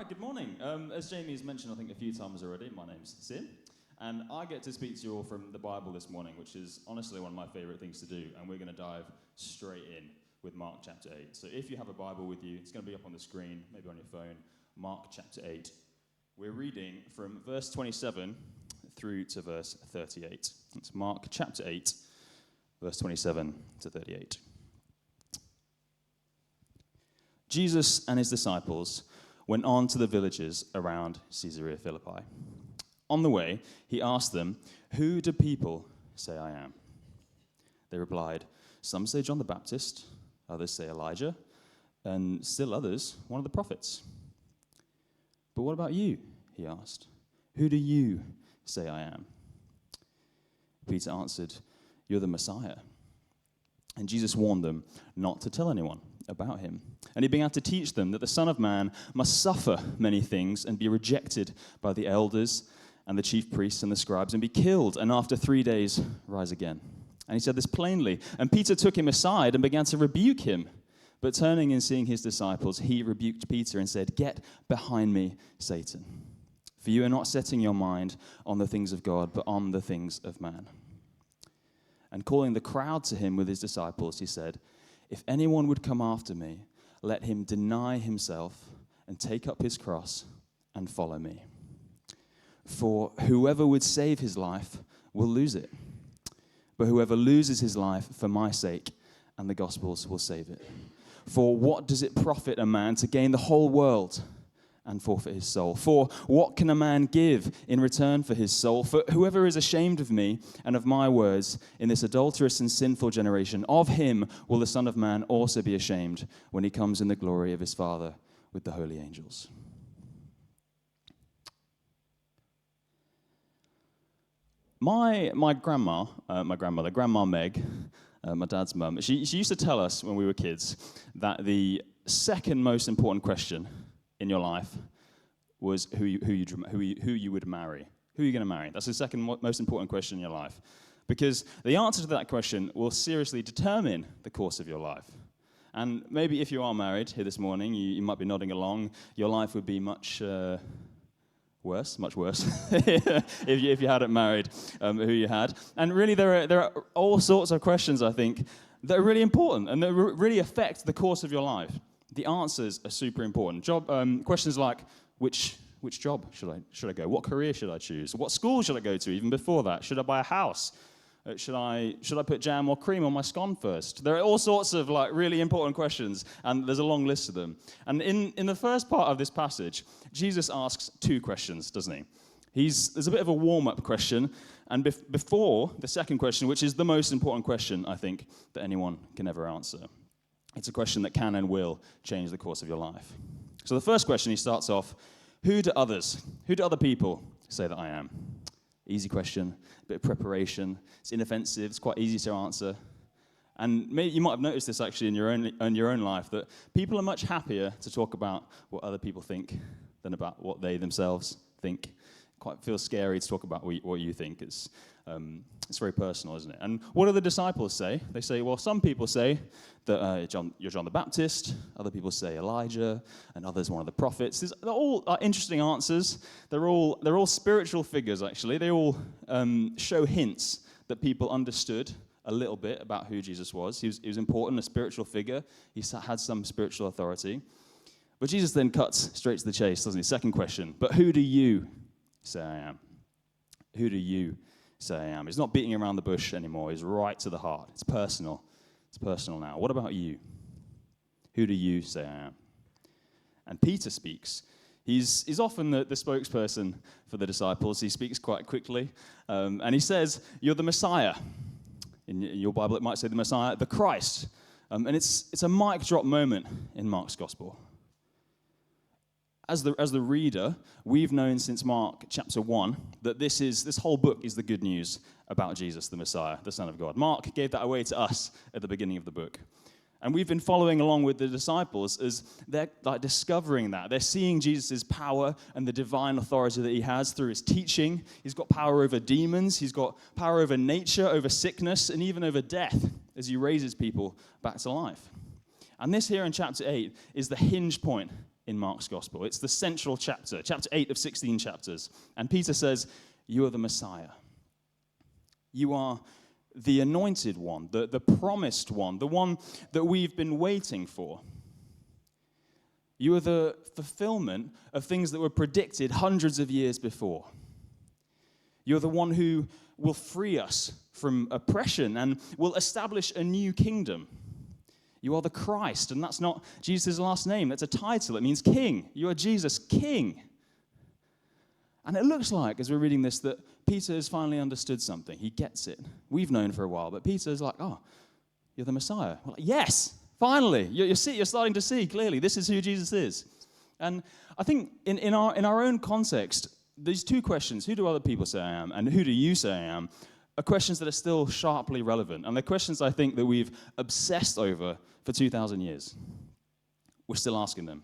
Right, good morning. As Jamie's mentioned, I think a few times already, my name's Sim, and I get to speak to you all from the Bible this morning, which is honestly one of my favourite things to do, and we're going to dive straight in with Mark chapter 8. So if you have a Bible with you, it's going to be up on the screen, maybe on your phone, Mark chapter 8. We're reading from verse 27 through to verse 38. It's Mark chapter 8, verse 27 to 38. Jesus and his disciples went on to the villages around Caesarea Philippi. On the way, he asked them, "Who do people say I am?" They replied, "Some say John the Baptist, others say Elijah, and still others, one of the prophets." "But what about you?" he asked. "Who do you say I am?" Peter answered, "You're the Messiah." And Jesus warned them not to tell anyone about him. And he began to teach them that the Son of Man must suffer many things and be rejected by the elders and the chief priests and the scribes and be killed, and after 3 days rise again. And he said this plainly. And Peter took him aside and began to rebuke him. But turning and seeing his disciples, he rebuked Peter and said, "Get behind me, Satan. For you are not setting your mind on the things of God, but on the things of man." And calling the crowd to him with his disciples, he said, "If anyone would come after me, let him deny himself and take up his cross and follow me. For whoever would save his life will lose it. But whoever loses his life for my sake and the gospel's will save it. For what does it profit a man to gain the whole world and forfeit his soul? For what can a man give in return for his soul? For whoever is ashamed of me and of my words in this adulterous and sinful generation, of him will the Son of Man also be ashamed when he comes in the glory of his Father with the holy angels." My grandmother, Grandma Meg, my dad's mum, she used to tell us when we were kids that the second most important question in your life was who you would marry. Who are you going to marry? That's the second most important question in your life. Because the answer to that question will seriously determine the course of your life. And maybe if you are married here this morning, you might be nodding along, your life would be much worse, if you hadn't married who you had. And really there are all sorts of questions, I think, that are really important and that really affect the course of your life. The answers are super important. Questions like, which job should I go? What career should I choose? What school should I go to? Even before that, should I buy a house? Should I put jam or cream on my scone first? There are all sorts of really important questions, and there's a long list of them. And in the first part of this passage, Jesus asks two questions, doesn't he? There's a bit of a warm-up question, and before the second question, which is the most important question, I think, that anyone can ever answer. It's a question that can and will change the course of your life. So the first question, he starts off, who do other people say that I am? Easy question, a bit of preparation. It's inoffensive, it's quite easy to answer. And maybe you might have noticed this actually in your own life, that people are much happier to talk about what other people think than about what they themselves think. Quite feels scary to talk about what you think. It's very personal, isn't it? And what do the disciples say? They say, well, some people say that you're John the Baptist, other people say Elijah, and others one of the prophets. They're all interesting answers. They're all spiritual figures, actually. They all show hints that people understood a little bit about who Jesus was. He was important, a spiritual figure. He had some spiritual authority. But Jesus then cuts straight to the chase, doesn't he? Second question, but who do you say I am? Who do you say I am? He's not beating around the bush anymore. He's right to the heart. It's personal. It's personal now. What about you? Who do you say I am? And Peter speaks. He's often the spokesperson for the disciples. He speaks quite quickly. And he says, "You're the Messiah." In your Bible, it might say the Messiah, the Christ. And it's a mic drop moment in Mark's gospel. As the reader, we've known since Mark chapter 1 that this whole book is the good news about Jesus, the Messiah, the Son of God. Mark gave that away to us at the beginning of the book. And we've been following along with the disciples as they're discovering that. They're seeing Jesus' power and the divine authority that he has through his teaching. He's got power over demons. He's got power over nature, over sickness, and even over death as he raises people back to life. And this here in chapter 8 is the hinge point in Mark's gospel. It's the central chapter 8 of 16 chapters. And Peter says, you are the Messiah. You are the anointed one, the promised one, the one that we've been waiting for. You are the fulfillment of things that were predicted hundreds of years before. You're the one who will free us from oppression and will establish a new kingdom. You are the Christ, and that's not Jesus' last name. That's a title. It means king. You are Jesus, king. And it looks like, as we're reading this, that Peter has finally understood something. He gets it. We've known for a while, but Peter's like, oh, you're the Messiah. We're like, yes, finally. You're starting to see clearly. This is who Jesus is. And I think in our own context, these two questions, who do other people say I am, and who do you say I am, are questions that are still sharply relevant. And they're questions I think that we've obsessed over for 2,000 years. We're still asking them.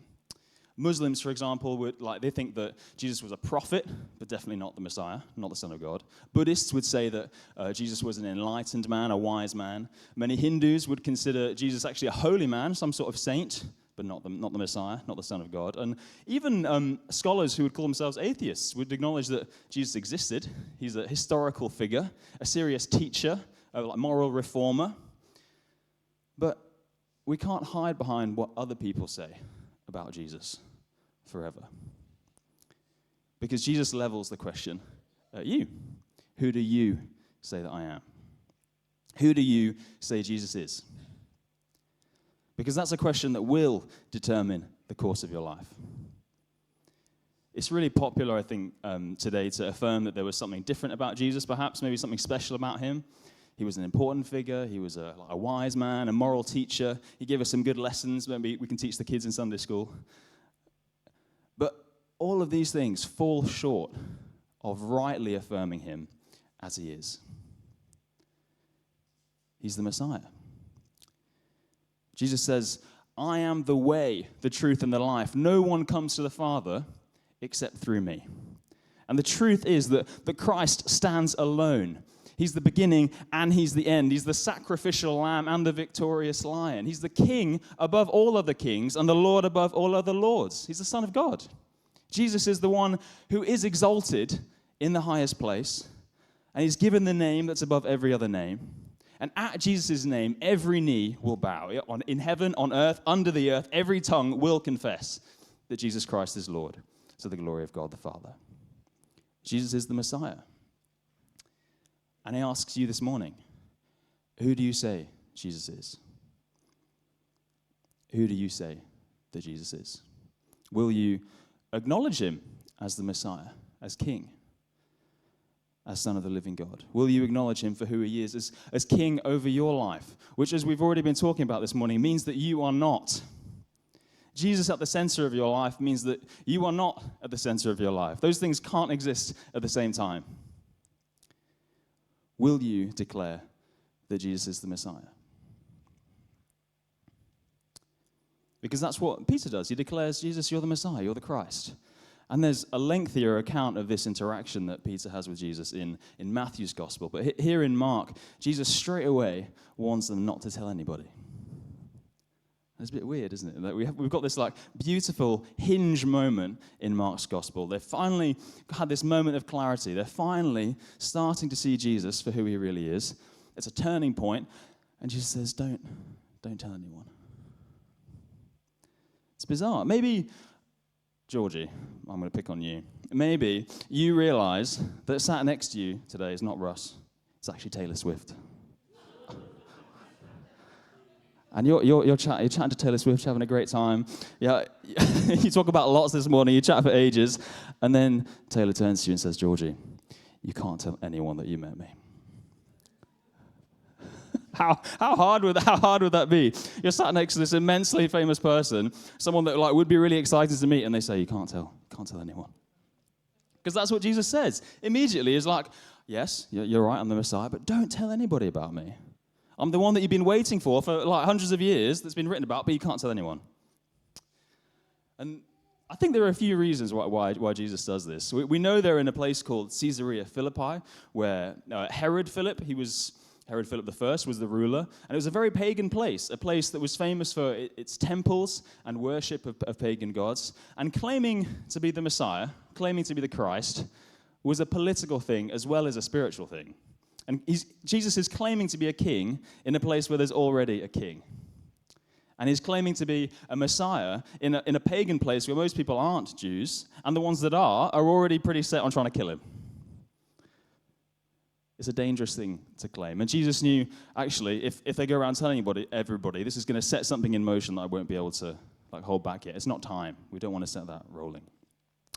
Muslims, for example, they think that Jesus was a prophet, but definitely not the Messiah, not the Son of God. Buddhists would say that Jesus was an enlightened man, a wise man. Many Hindus would consider Jesus actually a holy man, some sort of saint, but not the Messiah, not the Son of God. And even scholars who would call themselves atheists would acknowledge that Jesus existed. He's a historical figure, a serious teacher, a moral reformer. But we can't hide behind what other people say about Jesus forever. Because Jesus levels the question at you. Who do you say that I am? Who do you say Jesus is? Because that's a question that will determine the course of your life. It's really popular, I think, today to affirm that there was something different about Jesus, perhaps, maybe something special about him. He was an important figure. He was a wise man, a moral teacher. He gave us some good lessons. Maybe we can teach the kids in Sunday school. But all of these things fall short of rightly affirming him as he is. He's the Messiah. Jesus says, I am the way, the truth, and the life. No one comes to the Father except through me. And the truth is that Christ stands alone. He's the beginning and he's the end. He's the sacrificial lamb and the victorious lion. He's the king above all other kings and the Lord above all other lords. He's the Son of God. Jesus is the one who is exalted in the highest place, and he's given the name that's above every other name. And at Jesus' name, every knee will bow. In heaven, on earth, under the earth, every tongue will confess that Jesus Christ is Lord, to the glory of God the Father. Jesus is the Messiah. And he asks you this morning, who do you say Jesus is? Who do you say that Jesus is? Will you acknowledge him as the Messiah, as King, as Son of the living God? Will you acknowledge him for who he is, as King over your life, which, as we've already been talking about this morning, means that you are not. Jesus at the center of your life means that you are not at the center of your life. Those things can't exist at the same time. Will you declare that Jesus is the Messiah? Because that's what Peter does. He declares, Jesus, you're the Messiah, you're the Christ. And there's a lengthier account of this interaction that Peter has with Jesus in Matthew's gospel. But here in Mark, Jesus straight away warns them not to tell anybody. It's a bit weird, isn't it? That we've got this beautiful hinge moment in Mark's gospel. They've finally had this moment of clarity. They're finally starting to see Jesus for who he really is. It's a turning point, and Jesus says, don't tell anyone. It's bizarre. Maybe, Georgie, I'm going to pick on you. Maybe you realize that sat next to you today is not Russ. It's actually Taylor Swift. And you're chatting to Taylor Swift, having a great time. Yeah, you talk about lots this morning, you chat for ages, and then Taylor turns to you and says, Georgie, you can't tell anyone that you met me. How hard would that be? You're sat next to this immensely famous person, someone that would be really excited to meet, and they say, you can't tell anyone. Because that's what Jesus says. Immediately is yes, you're right, I'm the Messiah, but don't tell anybody about me. I'm the one that you've been waiting for hundreds of years that's been written about, but you can't tell anyone. And I think there are a few reasons why Jesus does this. We know they're in a place called Caesarea Philippi, where Herod Philip, he was Herod Philip I was the ruler, and it was a very pagan place, a place that was famous for its temples and worship of pagan gods. And claiming to be the Messiah, claiming to be the Christ, was a political thing as well as a spiritual thing. And Jesus is claiming to be a king in a place where there's already a king. And he's claiming to be a Messiah in a pagan place where most people aren't Jews, and the ones that are already pretty set on trying to kill him. It's a dangerous thing to claim. And Jesus knew, actually, if they go around telling everybody, this is going to set something in motion that I won't be able to hold back yet. It's not time. We don't want to set that rolling.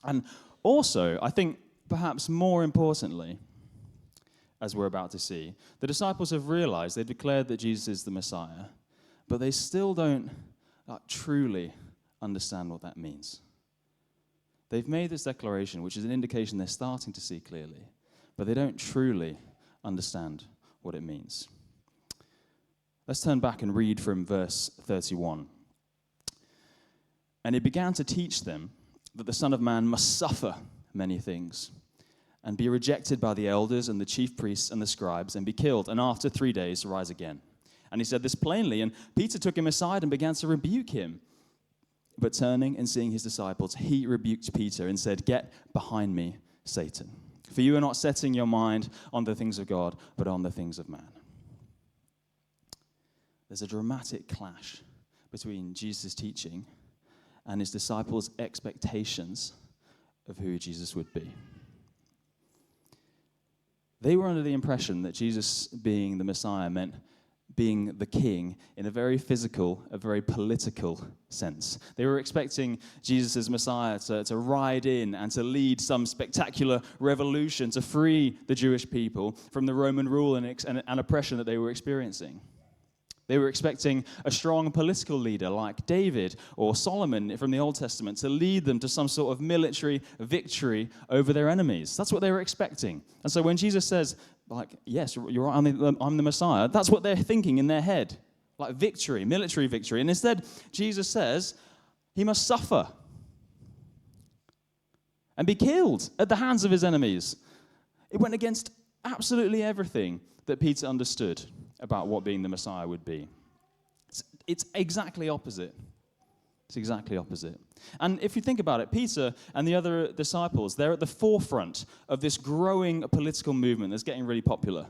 And also, I think perhaps more importantly, as we're about to see, the disciples have realized, they've declared that Jesus is the Messiah, but they still don't truly understand what that means. They've made this declaration, which is an indication they're starting to see clearly, but they don't truly understand what it means. Let's turn back and read from verse 31. And he began to teach them that the Son of Man must suffer many things and be rejected by the elders and the chief priests and the scribes and be killed, and after 3 days rise again. And he said this plainly, and Peter took him aside and began to rebuke him. But turning and seeing his disciples, he rebuked Peter and said, "Get behind me, Satan. For you are not setting your mind on the things of God, but on the things of man." There's a dramatic clash between Jesus' teaching and his disciples' expectations of who Jesus would be. They were under the impression that Jesus being the Messiah meant being the king in a very physical, a very political sense. They were expecting Jesus as Messiah to ride in and to lead some spectacular revolution to free the Jewish people from the Roman rule and oppression that they were experiencing. They were expecting a strong political leader like David or Solomon from the Old Testament to lead them to some sort of military victory over their enemies. That's what they were expecting. And so when Jesus says, yes, you're right, I'm the Messiah, that's what they're thinking in their head, like victory, military victory. And instead, Jesus says he must suffer and be killed at the hands of his enemies. It went against absolutely everything that Peter understood about what being the Messiah would be. It's exactly opposite. It's exactly opposite. And if you think about it, Peter and the other disciples, they're at the forefront of this growing political movement that's getting really popular.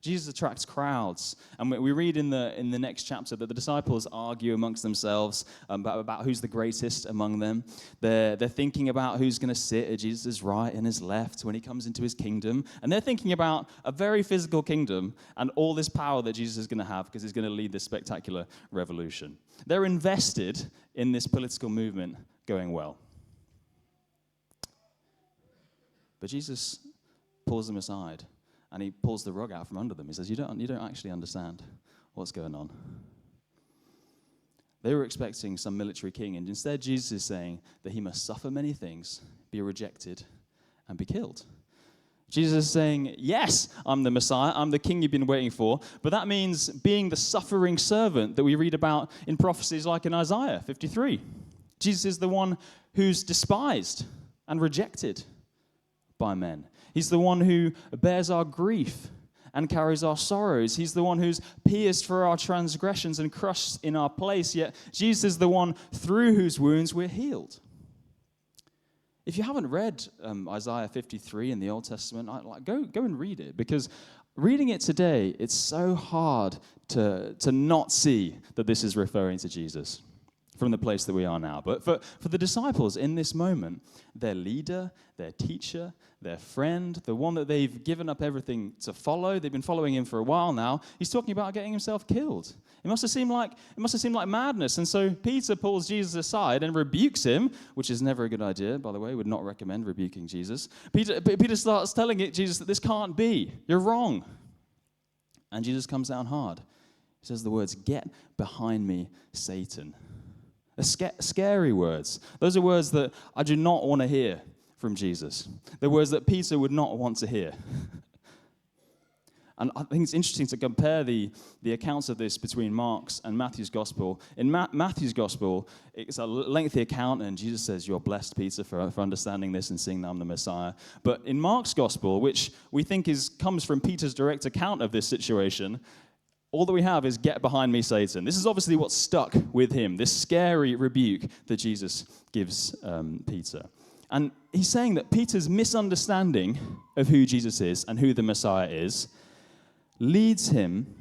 Jesus attracts crowds. And we read in the next chapter that the disciples argue amongst themselves about who's the greatest among them. They're thinking about who's going to sit at Jesus' right and his left when he comes into his kingdom. And they're thinking about a very physical kingdom and all this power that Jesus is going to have because he's going to lead this spectacular revolution. They're invested in this political movement going well. But Jesus pulls them aside. And he pulls the rug out from under them. He says, you don't actually understand what's going on. They were expecting some military king, and instead Jesus is saying that he must suffer many things, be rejected, and be killed. Jesus is saying, yes, I'm the Messiah, I'm the king you've been waiting for, but that means being the suffering servant that we read about in prophecies like in Isaiah 53. Jesus is the one who's despised and rejected by men. He's the one who bears our grief and carries our sorrows. He's the one who's pierced for our transgressions and crushed in our place, yet Jesus is the one through whose wounds we're healed. If you haven't read Isaiah 53 in the Old Testament, go and read it, because reading it today, it's so hard to not see that this is referring to Jesus from the place that we are now. But for the disciples in this moment, their leader, their teacher, their friend, the one that they've given up everything to follow, they've been following him for a while now, he's talking about getting himself killed. It must have seemed like madness. And so Peter pulls Jesus aside and rebukes him, which is never a good idea, by the way. Would not recommend rebuking Jesus. Peter starts telling Jesus that this can't be. You're wrong. And Jesus comes down hard. He says the words, "Get behind me, Satan." Scary words. Those are words that I do not want to hear from Jesus. They're words that Peter would not want to hear. And I think it's interesting to compare the accounts of this between Mark's and Matthew's gospel. In Matthew's gospel, it's a lengthy account, and Jesus says, "You're blessed, Peter, for understanding this and seeing that I'm the Messiah." But in Mark's gospel, which we think comes from Peter's direct account of this situation, all that we have is, "Get behind me, Satan." This is obviously what stuck with him, this scary rebuke that Jesus gives Peter. And he's saying that Peter's misunderstanding of who Jesus is and who the Messiah is leads him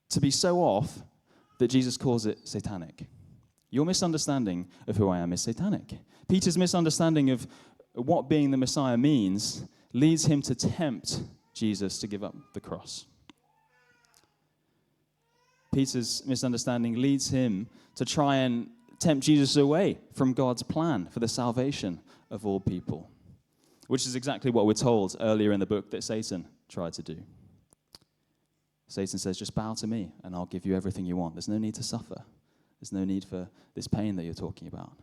to be so off that Jesus calls it satanic. Your misunderstanding of who I am is satanic. Peter's misunderstanding of what being the Messiah means leads him to tempt Jesus to give up the cross. Peter's misunderstanding leads him to try and tempt Jesus away from God's plan for the salvation of all people, which is exactly what we're told earlier in the book that Satan tried to do. Satan says, "Just bow to me and I'll give you everything you want. There's no need to suffer. There's no need for this pain that you're talking about."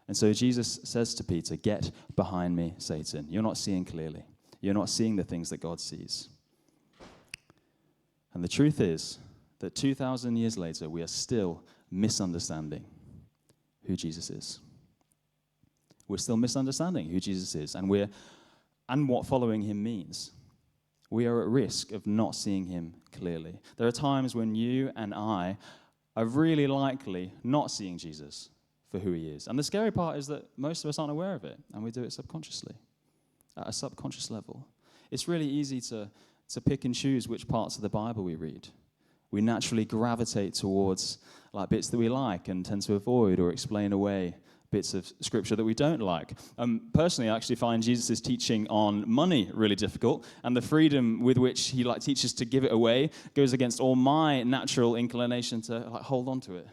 And so Jesus says to Peter, "Get behind me, Satan. You're not seeing clearly. You're not seeing the things that God sees." And the truth is that 2,000 years later, we are still misunderstanding who Jesus is. We're still misunderstanding who Jesus is and what following him means. We are at risk of not seeing him clearly. There are times when you and I are really likely not seeing Jesus for who he is. And the scary part is that most of us aren't aware of it, and we do it subconsciously, at a subconscious level. It's really easy to pick and choose which parts of the Bible we read. We naturally gravitate towards bits that we like and tend to avoid or explain away bits of scripture that we don't like. Personally, I actually find Jesus' teaching on money really difficult, and the freedom with which he teaches to give it away goes against all my natural inclination to hold on to it.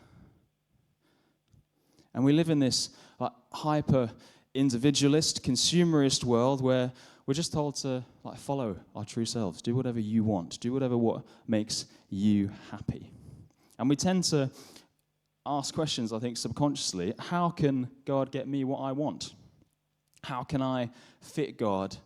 And we live in this hyper-individualist, consumerist world where we're just told to follow our true selves, do whatever you want, do what makes you happy. And we tend to ask questions, I think, subconsciously. How can God get me what I want? How can I fit God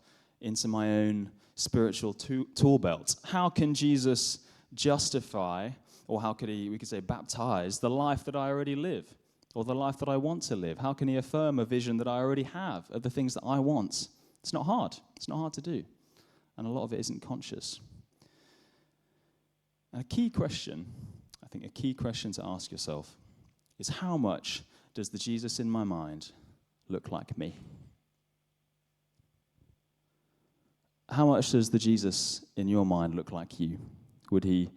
into my own spiritual tool belt? How can Jesus justify, or how could he, we could say, baptize the life that I already live, or the life that I want to live? How can he affirm a vision that I already have of the things that I want? It's not hard. It's not hard to do. And a lot of it isn't conscious. And a key question to ask yourself is, how much does the Jesus in my mind look like me? How much does the Jesus in your mind look like you? Would he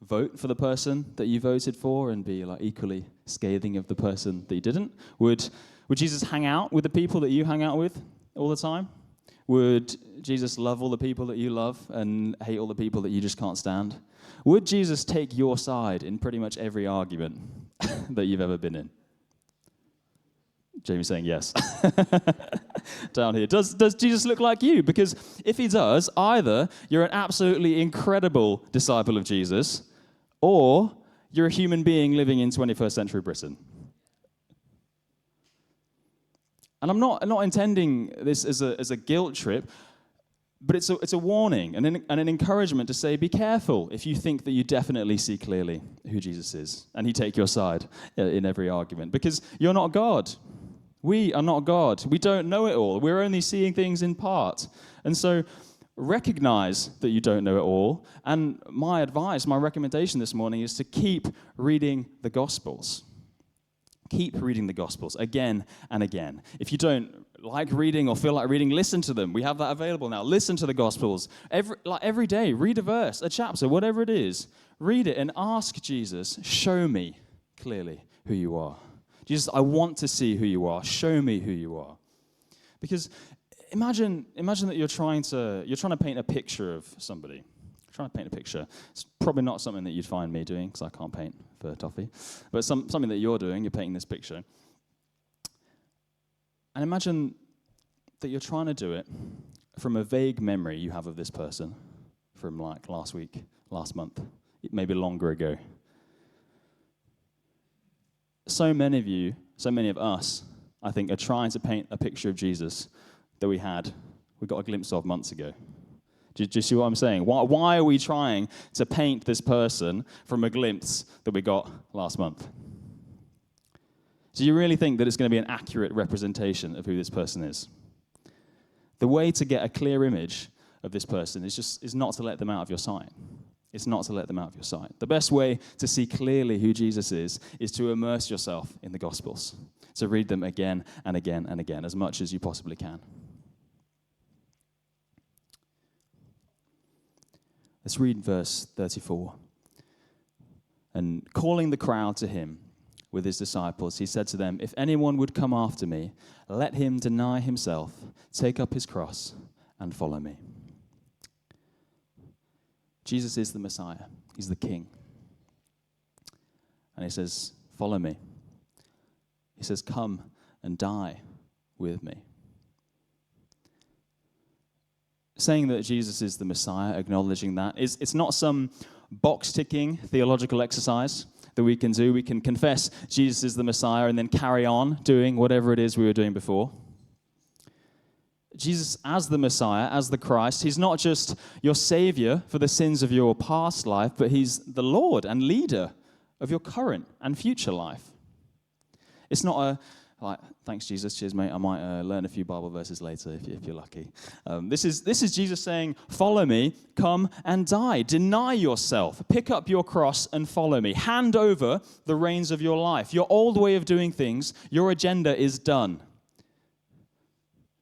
vote for the person that you voted for and be equally scathing of the person that you didn't? Would Jesus hang out with the people that you hang out with all the time? Would Jesus love all the people that you love and hate all the people that you just can't stand? Would Jesus take your side in pretty much every argument that you've ever been in? Jamie's saying yes. Down here. Does Jesus look like you? Because if he does, either you're an absolutely incredible disciple of Jesus, or you're a human being living in 21st century Britain. And I'm not intending this as a guilt trip, but it's a warning and an encouragement to say, be careful if you think that you definitely see clearly who Jesus is, and he take your side in every argument, because you're not God. We are not God. We don't know it all. We're only seeing things in part. And so recognize that you don't know it all. And my advice, my recommendation this morning is to keep reading the Gospels. Keep reading the Gospels again and again. If you don't like reading or feel like reading, listen to them. We have that available now. Listen to the Gospels. Every day, read a verse, a chapter, whatever it is. Read it and ask Jesus, show me clearly who you are. Jesus, I want to see who you are. Show me who you are. Because imagine that you're trying to paint a picture of somebody. Trying to paint a picture. It's probably not something that you'd find me doing, because I can't paint for toffee. But something that you're doing, you're painting this picture. And imagine that you're trying to do it from a vague memory you have of this person from last week, last month, maybe longer ago. So many of us, I think, are trying to paint a picture of Jesus that we got a glimpse of months ago. Do you see what I'm saying? Why are we trying to paint this person from a glimpse that we got last month? Do you really think that it's going to be an accurate representation of who this person is? The way to get a clear image of this person is not to let them out of your sight. It's not to let them out of your sight. The best way to see clearly who Jesus is to immerse yourself in the Gospels, to read them again and again and again, as much as you possibly can. Let's read verse 34. And calling the crowd to him with his disciples, he said to them, "If anyone would come after me, let him deny himself, take up his cross, and follow me." Jesus is the Messiah. He's the King. And he says, "Follow me." He says, "Come and die with me." Saying that Jesus is the Messiah, acknowledging that, it's not some box-ticking theological exercise that we can do. We can confess Jesus is the Messiah and then carry on doing whatever it is we were doing before. Jesus as the Messiah, as the Christ, he's not just your Savior for the sins of your past life, but he's the Lord and leader of your current and future life. It's not thanks Jesus, cheers mate, I might learn a few Bible verses later if you're lucky. This is Jesus saying, "Follow me, come and die. Deny yourself, pick up your cross and follow me. Hand over the reins of your life. Your old way of doing things, your agenda is done."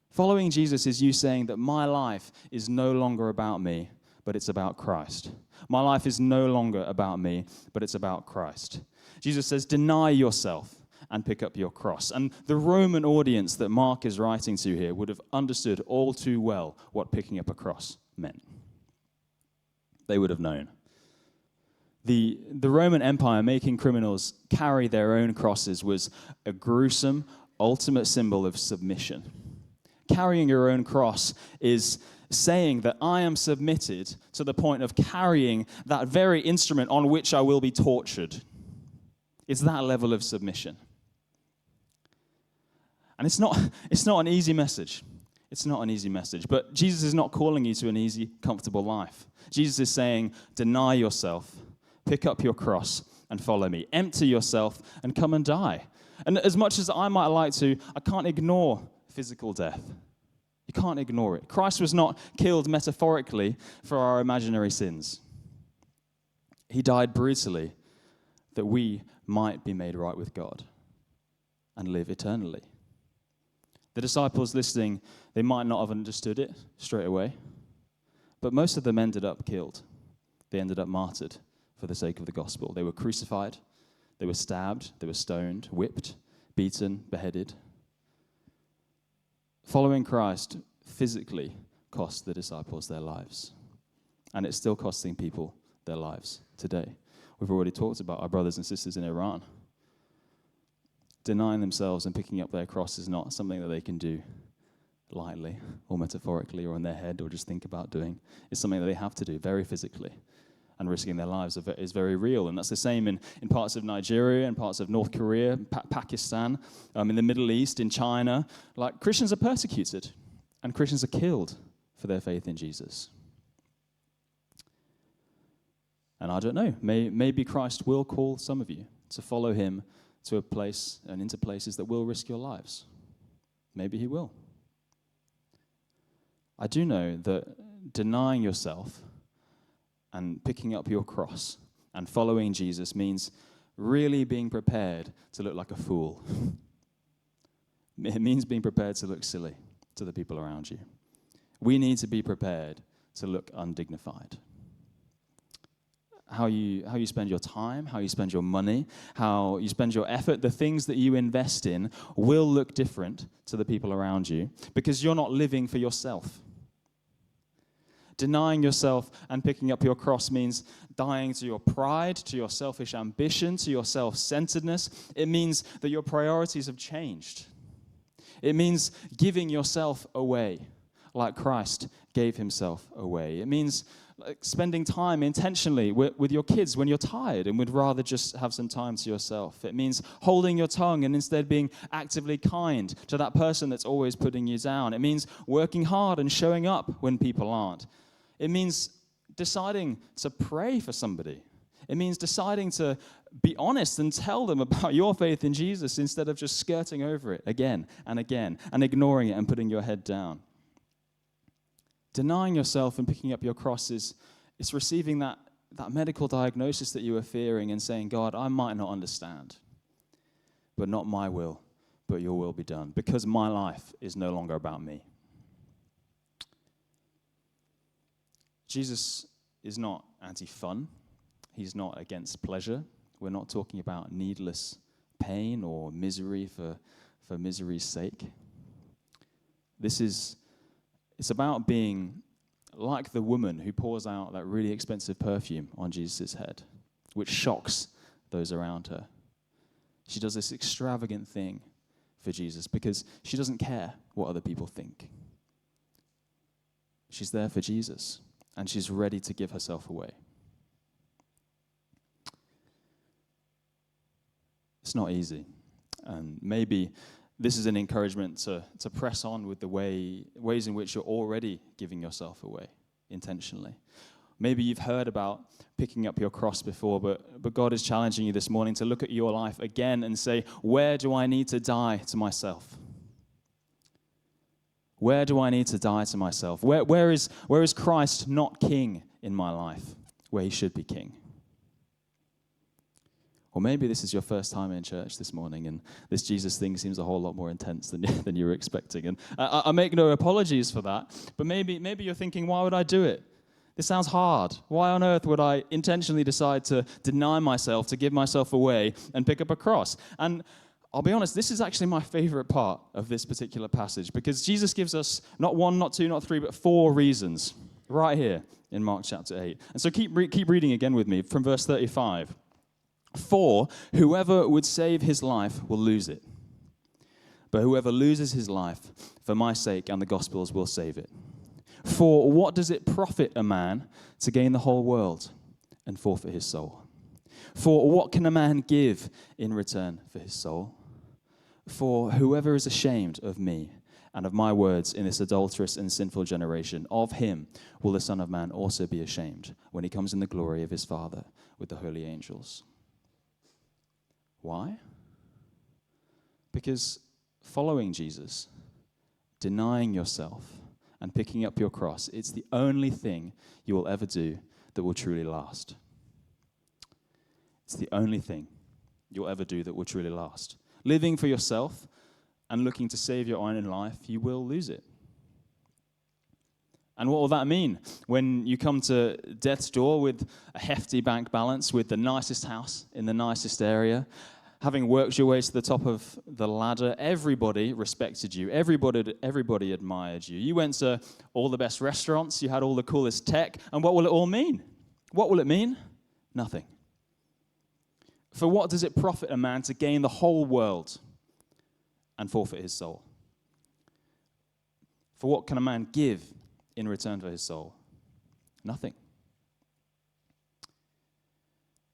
Following Jesus is you saying that my life is no longer about me, but it's about Christ. My life is no longer about me, but it's about Christ. Jesus says, deny yourself and pick up your cross. And the Roman audience that Mark is writing to here would have understood all too well what picking up a cross meant. They would have known. The Roman Empire making criminals carry their own crosses was a gruesome, ultimate symbol of submission. Carrying your own cross is saying that I am submitted to the point of carrying that very instrument on which I will be tortured. It's that level of submission. And it's not an easy message. It's not an easy message. But Jesus is not calling you to an easy, comfortable life. Jesus is saying, deny yourself, pick up your cross, and follow me. Empty yourself and come and die. And as much as I might like to, I can't ignore physical death. You can't ignore it. Christ was not killed metaphorically for our imaginary sins. He died brutally that we might be made right with God and live eternally. The disciples listening, they might not have understood it straight away, but most of them ended up killed. They ended up martyred for the sake of the gospel. They were crucified, they were stabbed, they were stoned, whipped, beaten, beheaded. Following Christ physically cost the disciples their lives, and it's still costing people their lives today. We've already talked about our brothers and sisters in Iran. Denying themselves and picking up their cross is not something that they can do lightly or metaphorically or in their head or just think about doing. It's something that they have to do very physically, and risking their lives is very real. And that's the same in parts of Nigeria, in parts of North Korea, Pakistan, in the Middle East, in China. Like, Christians are persecuted and Christians are killed for their faith in Jesus. And I don't know, maybe Christ will call some of you to follow him to a place and into places that will risk your lives. Maybe he will. I do know that denying yourself and picking up your cross and following Jesus means really being prepared to look like a fool. It means being prepared to look silly to the people around you. We need to be prepared to look undignified. How you spend your time, how you spend your money, how you spend your effort, the things that you invest in will look different to the people around you because you're not living for yourself. Denying yourself and picking up your cross means dying to your pride, to your selfish ambition, to your self-centeredness. It means that your priorities have changed. It means giving yourself away like Christ gave himself away. It means spending time intentionally with your kids when you're tired and would rather just have some time to yourself. It means holding your tongue and instead being actively kind to that person that's always putting you down. It means working hard and showing up when people aren't. It means deciding to pray for somebody. It means deciding to be honest and tell them about your faith in Jesus instead of just skirting over it again and ignoring it and putting your head down. Denying yourself and picking up your cross is receiving that medical diagnosis that you were fearing and saying, God, I might not understand, but not my will, but your will be done, because my life is no longer about me. Jesus is not anti-fun. He's not against pleasure. We're not talking about needless pain or misery for misery's sake. It's about being like the woman who pours out that really expensive perfume on Jesus' head, which shocks those around her. She does this extravagant thing for Jesus because she doesn't care what other people think. She's there for Jesus, and she's ready to give herself away. It's not easy, and maybe this is an encouragement to press on with the ways in which you're already giving yourself away intentionally. Maybe you've heard about picking up your cross before, but God is challenging you this morning to look at your life again and say, where do I need to die to myself? Where do I need to die to myself? Where is Christ not king in my life, where he should be king? Or maybe this is your first time in church this morning, and this Jesus thing seems a whole lot more intense than you were expecting. And I make no apologies for that, but maybe you're thinking, why would I do it? This sounds hard. Why on earth would I intentionally decide to deny myself, to give myself away, and pick up a cross? And I'll be honest, this is actually my favorite part of this particular passage, because Jesus gives us not one, not two, not three, but 4 reasons right here in Mark chapter 8. And so keep reading again with me from verse 35. For whoever would save his life will lose it. But whoever loses his life for my sake and the gospel's will save it. For what does it profit a man to gain the whole world and forfeit his soul? For what can a man give in return for his soul? For whoever is ashamed of me and of my words in this adulterous and sinful generation, of him will the Son of Man also be ashamed when he comes in the glory of his Father with the holy angels. Why? Because following Jesus, denying yourself, and picking up your cross, it's the only thing you will ever do that will truly last. It's the only thing you'll ever do that will truly last. Living for yourself and looking to save your own life, you will lose it. And what will that mean when you come to death's door with a hefty bank balance, with the nicest house in the nicest area, having worked your way to the top of the ladder? Everybody respected you. Everybody admired you. You went to all the best restaurants. You had all the coolest tech. And what will it all mean? What will it mean? Nothing. For what does it profit a man to gain the whole world and forfeit his soul? For what can a man give in return for his soul? Nothing.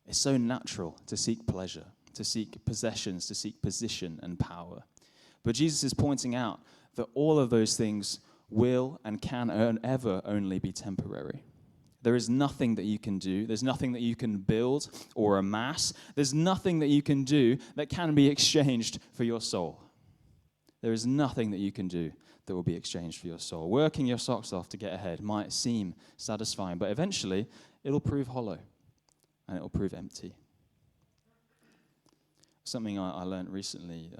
It's so natural to seek pleasure, to seek possessions, to seek position and power. But Jesus is pointing out that all of those things will and can ever only be temporary. There is nothing that you can do. There's nothing that you can build or amass. There's nothing that you can do that can be exchanged for your soul. There is nothing that you can do that will be exchanged for your soul. Working your socks off to get ahead might seem satisfying, but eventually it'll prove hollow and it'll prove empty. Something I learned recently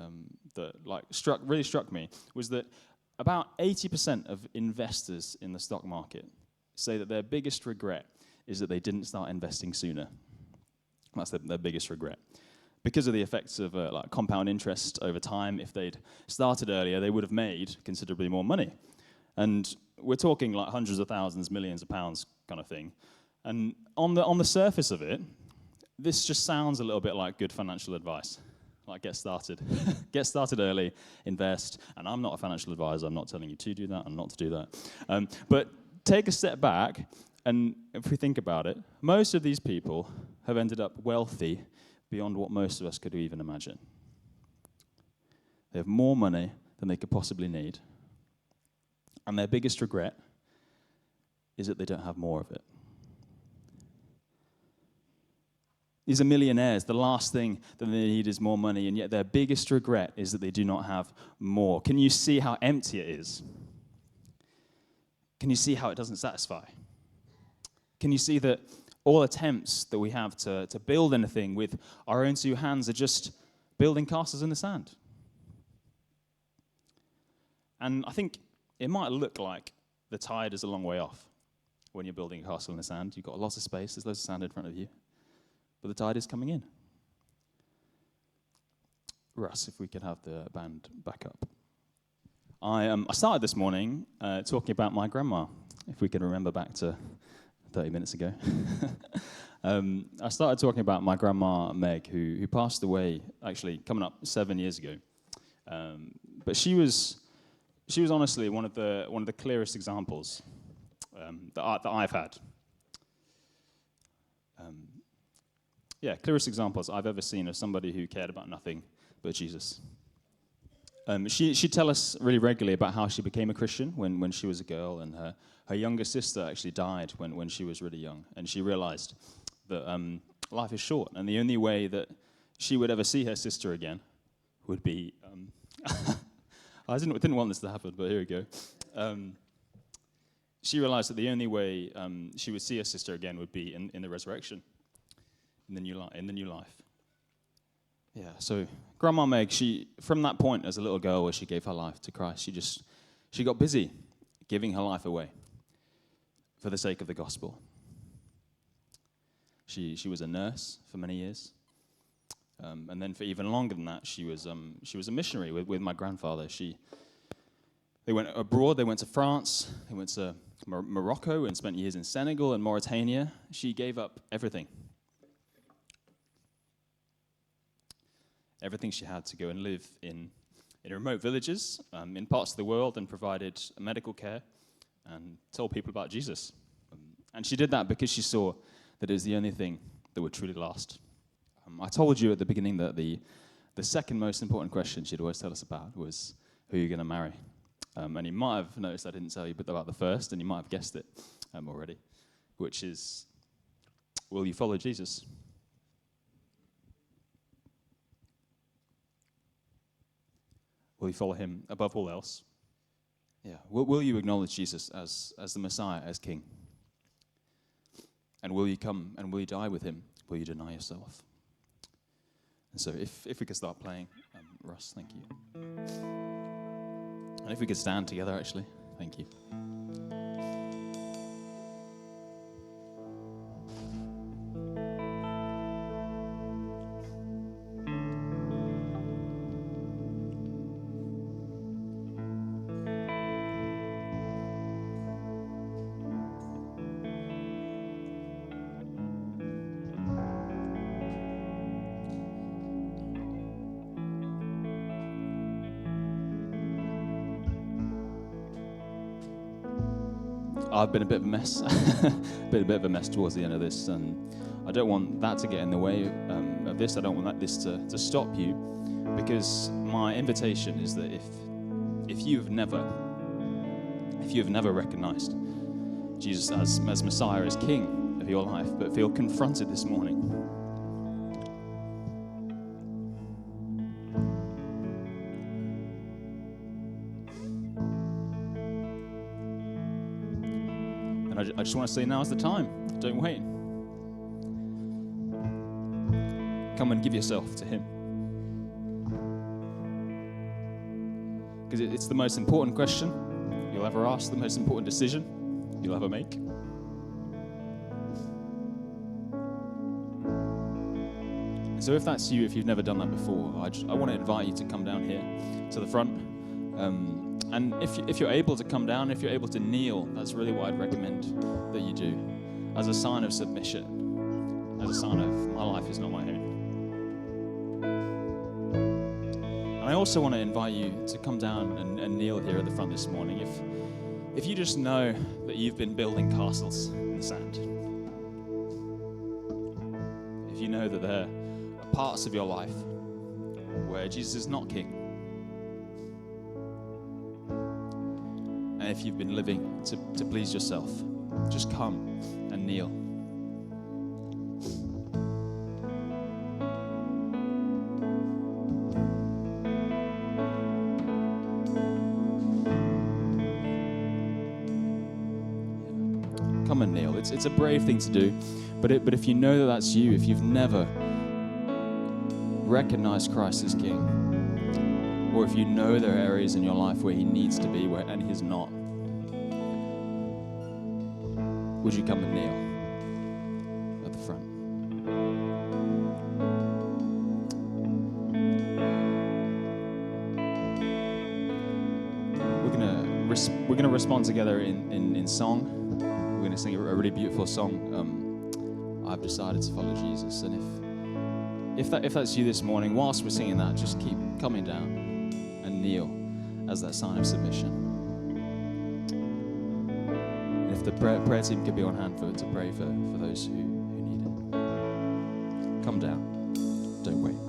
that really struck me was that about 80% of investors in the stock market say that their biggest regret is that they didn't start investing sooner. That's their biggest regret. Because of the effects of compound interest over time, if they'd started earlier, they would have made considerably more money. And we're talking like hundreds of thousands, millions of pounds kind of thing. And on the surface of it, this just sounds a little bit like good financial advice. Like, get started. Get started early, invest. And I'm not a financial advisor. I'm not telling you to do that and not to do that. But take a step back, and if we think about it, most of these people have ended up wealthy beyond what most of us could even imagine. They have more money than they could possibly need. And their biggest regret is that they don't have more of it. These are millionaires. The last thing that they need is more money, and yet their biggest regret is that they do not have more. Can you see how empty it is? Can you see how it doesn't satisfy? Can you see that all attempts that we have to build anything with our own two hands are just building castles in the sand? And I think it might look like the tide is a long way off when you're building a castle in the sand. You've got lots of space, there's loads of sand in front of you, but the tide is coming in. Russ, if we could have the band back up. I started this morning talking about my grandma, if we can remember back to 30 minutes ago. I started talking about my grandma Meg, who passed away actually coming up 7 years ago. But she was honestly one of the clearest examples that I've had. Clearest examples I've ever seen of somebody who cared about nothing but Jesus. She'd tell us really regularly about how she became a Christian when she was a girl, and her younger sister actually died when she was really young, and she realized that life is short, and the only way that she would ever see her sister again would be... I didn't want this to happen, but here we go. She realized that the only way she would see her sister again would be in the resurrection, in the new life. Yeah, so Grandma Meg, from that point as a little girl where she gave her life to Christ, she got busy giving her life away for the sake of the gospel. She was a nurse for many years, and then for even longer than that, she was a missionary with my grandfather. They went abroad. They went to France. They went to Morocco and spent years in Senegal and Mauritania. She gave up everything. Everything she had to go and live in remote villages in parts of the world, and provided medical care and told people about Jesus. And she did that because she saw that it was the only thing that would truly last. I told you at the beginning that the second most important question she'd always tell us about was, who are you going to marry? And you might have noticed I didn't tell you about the first, and you might have guessed it already, which is, will you follow Jesus? Will you follow him above all else? Yeah. Will you acknowledge Jesus as the Messiah, as King? And will you come and will you die with him? Will you deny yourself? And so if we could start playing, Russ, thank you. And if we could stand together, actually, thank you. I've been a bit of a mess, been a bit of a mess towards the end of this, and I don't want that to get in the way of this. I don't want this to stop you, because my invitation is that if you've never recognized Jesus as Messiah, as King of your life, but feel confronted this morning, I just want to say, now's the time. Don't wait. Come and give yourself to him. Because it's the most important question you'll ever ask, the most important decision you'll ever make. So if that's you, if you've never done that before, I want to invite you to come down here to the front. And if you're able to come down, if you're able to kneel, that's really what I'd recommend that you do, as a sign of submission, as a sign of my life is not my own. And I also want to invite you to come down and kneel here at the front this morning. If you just know that you've been building castles in the sand, if you know that there are parts of your life where Jesus is not King, and if you've been living to please yourself, just come and kneel. Come and kneel. It's a brave thing to do, but if you know that that's you, if you've never recognized Christ as King, or if you know there are areas in your life where he needs to be and he's not, would you come and kneel at the front? We're gonna respond together in song. We're going to sing a really beautiful song, I've decided to follow Jesus. And if that's you this morning, whilst we're singing that, just keep coming down and kneel as that sign of submission. And if the prayer team could be on hand to pray for those who need it. Come down. Don't wait.